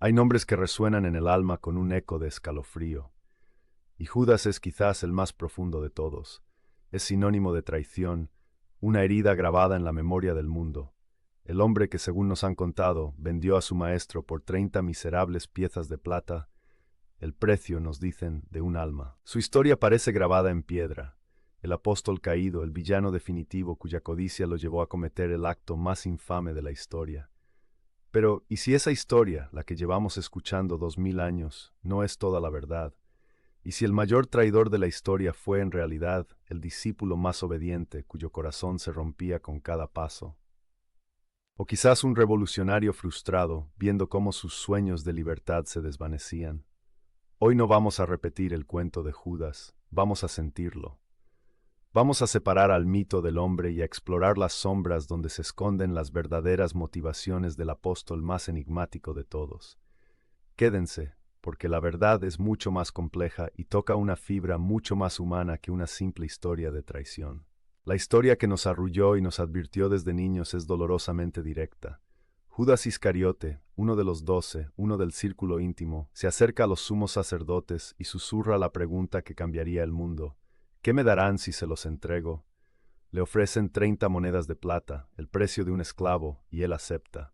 Hay nombres que resuenan en el alma con un eco de escalofrío, y Judas es quizás el más profundo de todos. Es sinónimo de traición, una herida grabada en la memoria del mundo. El hombre que, según nos han contado, vendió a su maestro por 30 miserables piezas de plata, el precio, nos dicen, de un alma. Su historia parece grabada en piedra. El apóstol caído, el villano definitivo cuya codicia lo llevó a cometer el acto más infame de la historia. Pero, ¿y si esa historia, la que llevamos escuchando 2000 años, no es toda la verdad? ¿Y si el mayor traidor de la historia fue en realidad el discípulo más obediente cuyo corazón se rompía con cada paso? O quizás un revolucionario frustrado, viendo cómo sus sueños de libertad se desvanecían. Hoy no vamos a repetir el cuento de Judas, vamos a sentirlo. Vamos a separar al mito del hombre y a explorar las sombras donde se esconden las verdaderas motivaciones del apóstol más enigmático de todos. Quédense, porque la verdad es mucho más compleja y toca una fibra mucho más humana que una simple historia de traición. La historia que nos arrulló y nos advirtió desde niños es dolorosamente directa. Judas Iscariote, uno de los 12, uno del círculo íntimo, se acerca a los sumos sacerdotes y susurra la pregunta que cambiaría el mundo. ¿Qué me darán si se los entrego? Le ofrecen 30 monedas de plata, el precio de un esclavo, y él acepta.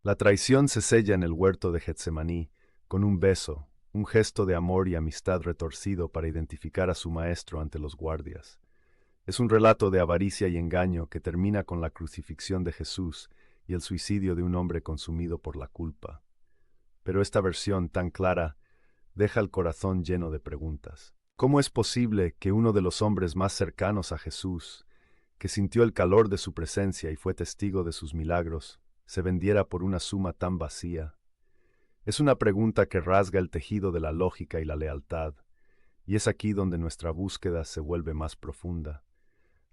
La traición se sella en el huerto de Getsemaní, con un beso, un gesto de amor y amistad retorcido para identificar a su maestro ante los guardias. Es un relato de avaricia y engaño que termina con la crucifixión de Jesús y el suicidio de un hombre consumido por la culpa. Pero esta versión tan clara deja el corazón lleno de preguntas. ¿Cómo es posible que uno de los hombres más cercanos a Jesús, que sintió el calor de su presencia y fue testigo de sus milagros, se vendiera por una suma tan vacía? Es una pregunta que rasga el tejido de la lógica y la lealtad, y es aquí donde nuestra búsqueda se vuelve más profunda.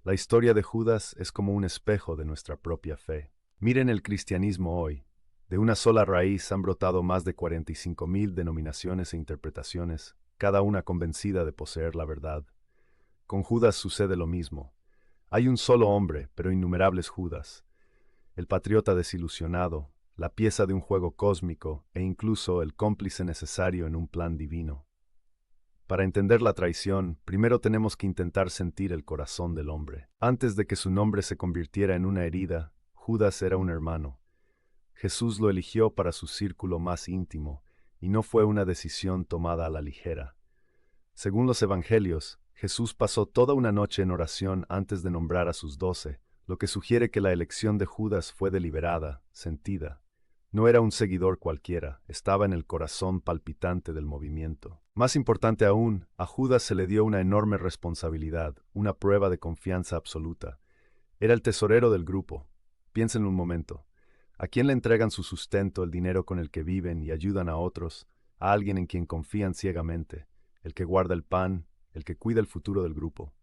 La historia de Judas es como un espejo de nuestra propia fe. Miren el cristianismo hoy. De una sola raíz han brotado más de 45,000 denominaciones e interpretaciones, cada una convencida de poseer la verdad. Con Judas sucede lo mismo. Hay un solo hombre, pero innumerables Judas. El patriota desilusionado, la pieza de un juego cósmico e incluso el cómplice necesario en un plan divino. Para entender la traición, primero tenemos que intentar sentir el corazón del hombre. Antes de que su nombre se convirtiera en una herida, Judas era un hermano. Jesús lo eligió para su círculo más íntimo, y no fue una decisión tomada a la ligera. Según los evangelios, Jesús pasó toda una noche en oración antes de nombrar a sus 12, lo que sugiere que la elección de Judas fue deliberada, sentida. No era un seguidor cualquiera, estaba en el corazón palpitante del movimiento. Más importante aún, a Judas se le dio una enorme responsabilidad, una prueba de confianza absoluta. Era el tesorero del grupo. Piensen un momento. ¿A quién le entregan su sustento, el dinero con el que viven y ayudan a otros? A alguien en quien confían ciegamente, el que guarda el pan, el que cuida el futuro del grupo.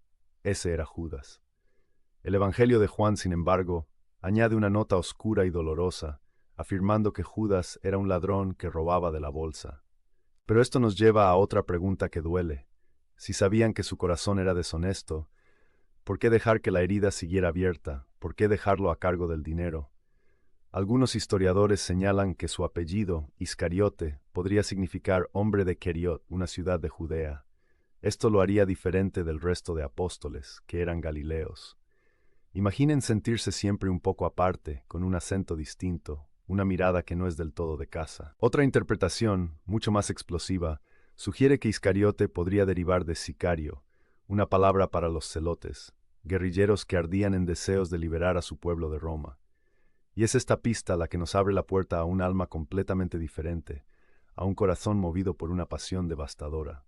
Ese era Judas. El Evangelio de Juan, sin embargo, añade una nota oscura y dolorosa, afirmando que Judas era un ladrón que robaba de la bolsa. Pero esto nos lleva a otra pregunta que duele. Si sabían que su corazón era deshonesto, ¿por qué dejar que la herida siguiera abierta? ¿Por qué dejarlo a cargo del dinero? Algunos historiadores señalan que su apellido, Iscariote, podría significar hombre de Keriot, una ciudad de Judea. Esto lo haría diferente del resto de apóstoles, que eran galileos. Imaginen sentirse siempre un poco aparte, con un acento distinto, una mirada que no es del todo de casa. Otra interpretación, mucho más explosiva, sugiere que Iscariote podría derivar de sicario, una palabra para los celotes, guerrilleros que ardían en deseos de liberar a su pueblo de Roma. Y es esta pista la que nos abre la puerta a un alma completamente diferente, a un corazón movido por una pasión devastadora.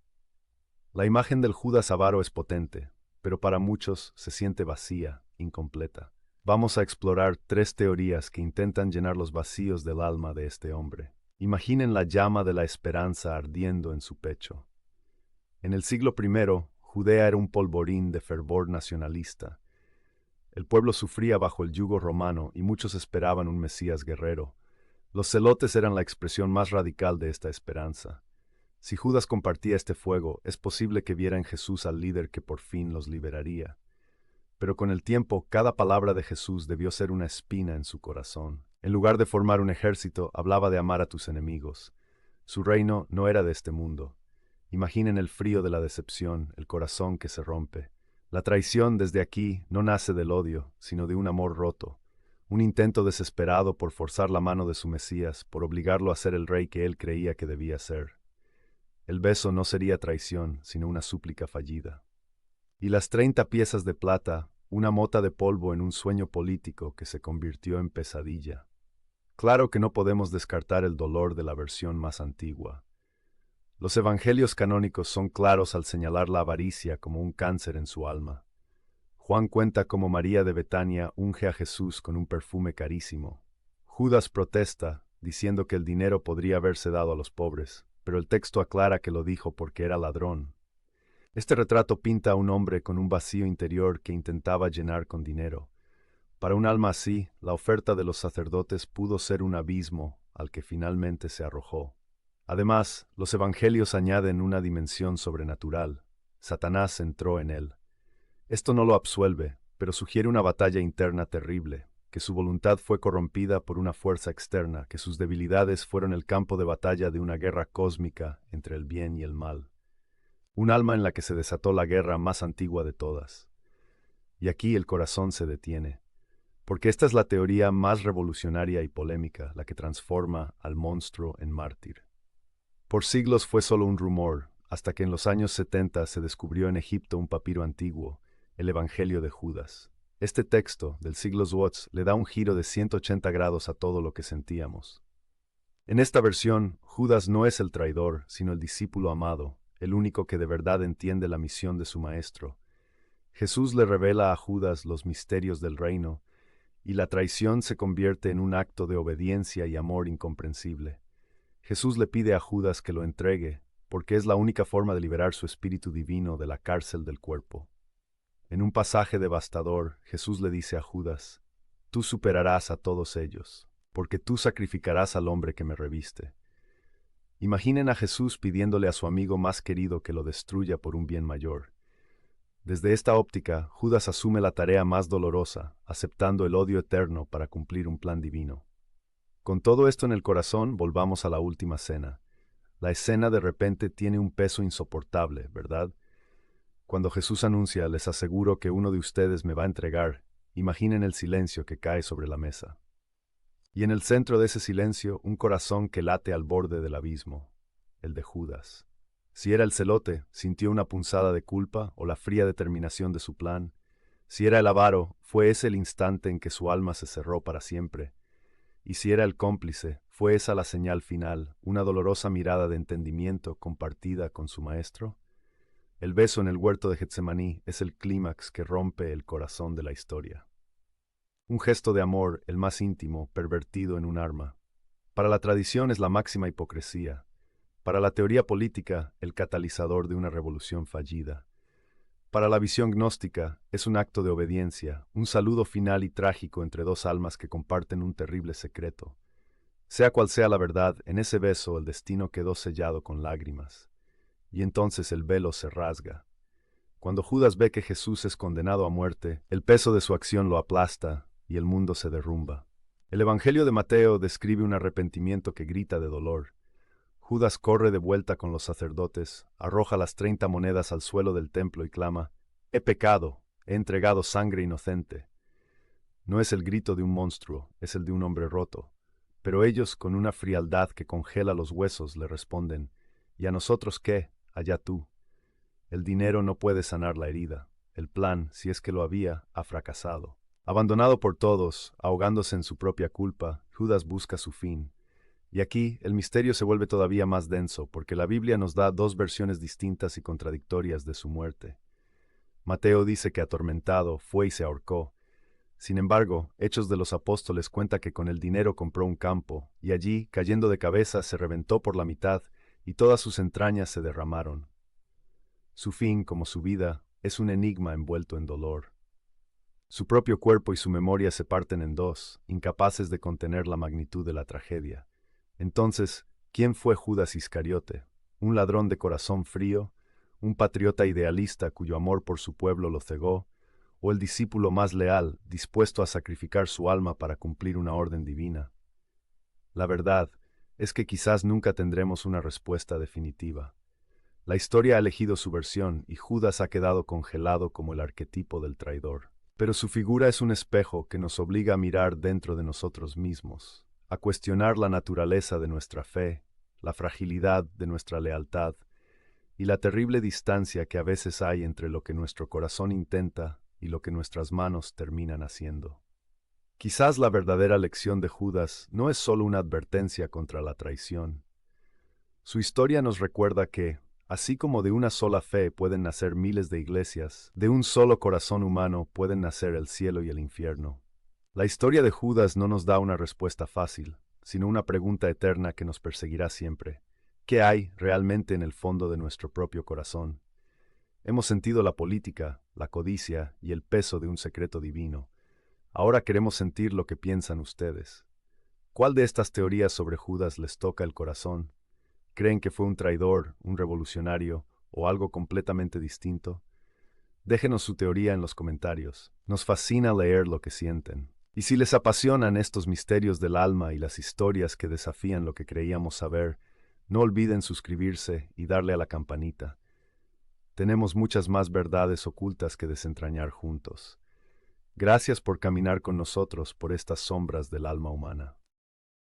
La imagen del Judas avaro es potente, pero para muchos se siente vacía, incompleta. Vamos a explorar 3 teorías que intentan llenar los vacíos del alma de este hombre. Imaginen la llama de la esperanza ardiendo en su pecho. En el siglo I, Judea era un polvorín de fervor nacionalista. El pueblo sufría bajo el yugo romano y muchos esperaban un Mesías guerrero. Los celotes eran la expresión más radical de esta esperanza. Si Judas compartía este fuego, es posible que viera en Jesús al líder que por fin los liberaría. Pero con el tiempo, cada palabra de Jesús debió ser una espina en su corazón. En lugar de formar un ejército, hablaba de amar a tus enemigos. Su reino no era de este mundo. Imaginen el frío de la decepción, el corazón que se rompe. La traición desde aquí no nace del odio, sino de un amor roto, un intento desesperado por forzar la mano de su Mesías, por obligarlo a ser el rey que él creía que debía ser. El beso no sería traición, sino una súplica fallida. Y las 30 piezas de plata, una mota de polvo en un sueño político que se convirtió en pesadilla. Claro que no podemos descartar el dolor de la versión más antigua. Los evangelios canónicos son claros al señalar la avaricia como un cáncer en su alma. Juan cuenta cómo María de Betania unge a Jesús con un perfume carísimo. Judas protesta, diciendo que el dinero podría haberse dado a los pobres, pero el texto aclara que lo dijo porque era ladrón. Este retrato pinta a un hombre con un vacío interior que intentaba llenar con dinero. Para un alma así, la oferta de los sacerdotes pudo ser un abismo al que finalmente se arrojó. Además, los evangelios añaden una dimensión sobrenatural. Satanás entró en él. Esto no lo absuelve, pero sugiere una batalla interna terrible, que su voluntad fue corrompida por una fuerza externa, que sus debilidades fueron el campo de batalla de una guerra cósmica entre el bien y el mal. Un alma en la que se desató la guerra más antigua de todas. Y aquí el corazón se detiene, porque esta es la teoría más revolucionaria y polémica, la que transforma al monstruo en mártir. Por siglos fue solo un rumor, hasta que en los años 70 se descubrió en Egipto un papiro antiguo, el Evangelio de Judas. Este texto, del siglo Watts, le da un giro de 180 grados a todo lo que sentíamos. En esta versión, Judas no es el traidor, sino el discípulo amado, el único que de verdad entiende la misión de su maestro. Jesús le revela a Judas los misterios del reino, y la traición se convierte en un acto de obediencia y amor incomprensible. Jesús le pide a Judas que lo entregue, porque es la única forma de liberar su espíritu divino de la cárcel del cuerpo. En un pasaje devastador, Jesús le dice a Judas: «Tú superarás a todos ellos, porque tú sacrificarás al hombre que me reviste». Imaginen a Jesús pidiéndole a su amigo más querido que lo destruya por un bien mayor. Desde esta óptica, Judas asume la tarea más dolorosa, aceptando el odio eterno para cumplir un plan divino. Con todo esto en el corazón, volvamos a la última cena. La escena de repente tiene un peso insoportable, ¿verdad? Cuando Jesús anuncia: «Les aseguro que uno de ustedes me va a entregar», imaginen el silencio que cae sobre la mesa. Y en el centro de ese silencio, un corazón que late al borde del abismo, el de Judas. Si era el celote, sintió una punzada de culpa o la fría determinación de su plan. Si era el avaro, fue ese el instante en que su alma se cerró para siempre. Y si era el cómplice, fue esa la señal final, una dolorosa mirada de entendimiento compartida con su maestro. El beso en el huerto de Getsemaní es el clímax que rompe el corazón de la historia. Un gesto de amor, el más íntimo, pervertido en un arma. Para la tradición es la máxima hipocresía. Para la teoría política, el catalizador de una revolución fallida. Para la visión gnóstica, es un acto de obediencia, un saludo final y trágico entre dos almas que comparten un terrible secreto. Sea cual sea la verdad, en ese beso el destino quedó sellado con lágrimas. Y entonces el velo se rasga. Cuando Judas ve que Jesús es condenado a muerte, el peso de su acción lo aplasta y el mundo se derrumba. El Evangelio de Mateo describe un arrepentimiento que grita de dolor. Judas corre de vuelta con los sacerdotes, arroja las 30 monedas al suelo del templo y clama: «He pecado, he entregado sangre inocente». No es el grito de un monstruo, es el de un hombre roto. Pero ellos, con una frialdad que congela los huesos, le responden: «¿Y a nosotros qué? Allá tú». El dinero no puede sanar la herida. El plan, si es que lo había, ha fracasado. Abandonado por todos, ahogándose en su propia culpa, Judas busca su fin. Y aquí el misterio se vuelve todavía más denso, porque la Biblia nos da dos versiones distintas y contradictorias de su muerte. Mateo dice que atormentado fue y se ahorcó. Sin embargo, Hechos de los Apóstoles cuenta que con el dinero compró un campo, y allí, cayendo de cabeza, se reventó por la mitad, y todas sus entrañas se derramaron. Su fin, como su vida, es un enigma envuelto en dolor. Su propio cuerpo y su memoria se parten en dos, incapaces de contener la magnitud de la tragedia. Entonces, ¿quién fue Judas Iscariote? ¿Un ladrón de corazón frío? ¿Un patriota idealista cuyo amor por su pueblo lo cegó? o el discípulo más leal, dispuesto a sacrificar su alma para cumplir una orden divina? La verdad es que quizás nunca tendremos una respuesta definitiva. La historia ha elegido su versión y Judas ha quedado congelado como el arquetipo del traidor. Pero su figura es un espejo que nos obliga a mirar dentro de nosotros mismos, a cuestionar la naturaleza de nuestra fe, la fragilidad de nuestra lealtad y la terrible distancia que a veces hay entre lo que nuestro corazón intenta y lo que nuestras manos terminan haciendo. Quizás la verdadera lección de Judas no es solo una advertencia contra la traición. Su historia nos recuerda que, así como de una sola fe pueden nacer miles de iglesias, de un solo corazón humano pueden nacer el cielo y el infierno. La historia de Judas no nos da una respuesta fácil, sino una pregunta eterna que nos perseguirá siempre. ¿Qué hay realmente en el fondo de nuestro propio corazón? Hemos sentido la política, la codicia y el peso de un secreto divino. Ahora queremos sentir lo que piensan ustedes. ¿Cuál de estas teorías sobre Judas les toca el corazón? ¿Creen que fue un traidor, un revolucionario o algo completamente distinto? Déjenos su teoría en los comentarios. Nos fascina leer lo que sienten. Y si les apasionan estos misterios del alma y las historias que desafían lo que creíamos saber, no olviden suscribirse y darle a la campanita. Tenemos muchas más verdades ocultas que desentrañar juntos. Gracias por caminar con nosotros por estas sombras del alma humana.